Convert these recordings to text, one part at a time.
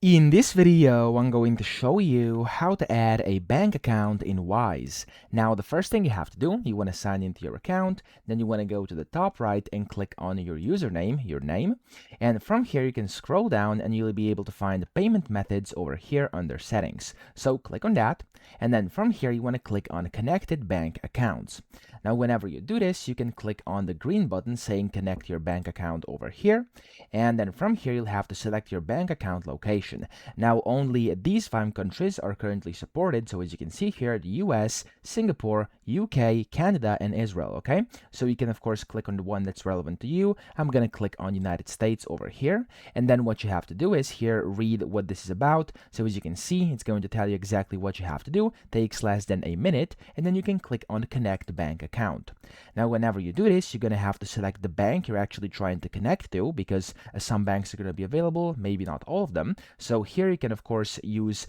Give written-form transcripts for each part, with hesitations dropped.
In this video, I'm going to show you how to add a bank account in Wise. Now, the first thing you have to do, you want to sign into your account, then you want to go to the top right and click on your username, your name, and from here you can scroll down and you'll be able to find the payment methods over here under settings. So click on that, and then from here you want to click on connected bank accounts. Now, whenever you do this, you can click on the green button saying connect your bank account over here, and then from here you'll have to select your bank account location. Now, only these 5 countries are currently supported, so as you can see here, the US, Singapore, UK, Canada, and Israel, okay? So you can of course click on the one that's relevant to you. I'm gonna click on United States over here, and then what you have to do is here read what this is about. So as you can see, it's going to tell you exactly what you have to do. Takes less than a minute, and then you can click on connect bank account. Now, whenever you do this, you're gonna have to select the bank you're actually trying to connect to, because some banks are gonna be available, maybe not all of them. So here you can of course use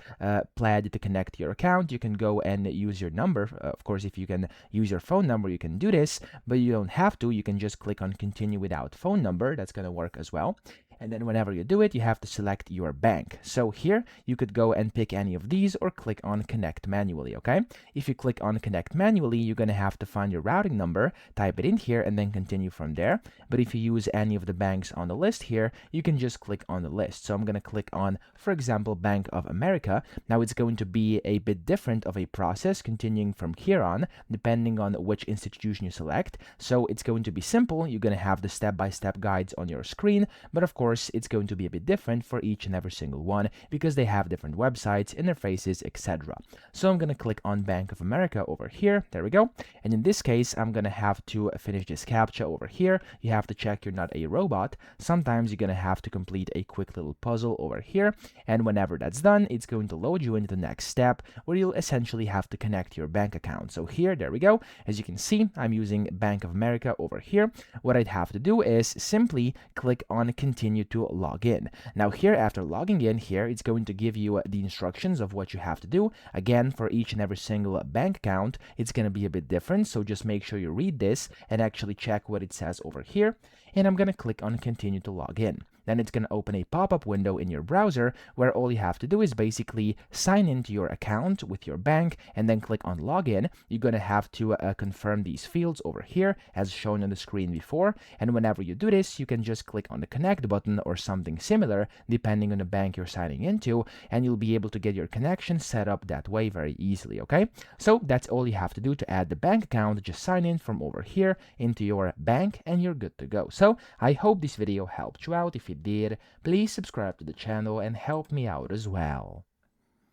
Plaid to connect to your account. You can go and use your number. Of course, if you can use your phone number, you can do this, but you don't have to. You can just click on continue without phone number. That's gonna work as well. And then whenever you do it, you have to select your bank. So here you could go and pick any of these or click on connect manually, okay? If you click on connect manually, you're gonna have to find your routing number, type it in here, and then continue from there. But if you use any of the banks on the list here, you can just click on the list. So I'm gonna click on, for example, Bank of America. Now it's going to be a bit different of a process continuing from here on, depending on which institution you select. So it's going to be simple. You're gonna have the step-by-step guides on your screen, but of course, it's going to be a bit different for each and every single one because they have different websites, interfaces, etc. So I'm going to click on Bank of America over here. There we go. And in this case, I'm going to have to finish this CAPTCHA over here. You have to check you're not a robot. Sometimes you're going to have to complete a quick little puzzle over here. And whenever that's done, it's going to load you into the next step where you'll essentially have to connect your bank account. So here, there we go. As you can see, I'm using Bank of America over here. What I'd have to do is simply click on continue to log in. Now here, after logging in here, it's going to give you the instructions of what you have to do. Again, for each and every single bank account, it's going to be a bit different, so just make sure you read this and actually check what it says over here. And I'm going to click on continue to log in. Then it's going to open a pop-up window in your browser where all you have to do is basically sign into your account with your bank and then click on login. You're going to have to confirm these fields over here as shown on the screen before. And whenever you do this, you can just click on the connect button or something similar depending on the bank you're signing into, and you'll be able to get your connection set up that way very easily, okay? So that's all you have to do to add the bank account. Just sign in from over here into your bank and you're good to go. So I hope this video helped you out. If it did, please subscribe to the channel and help me out as well.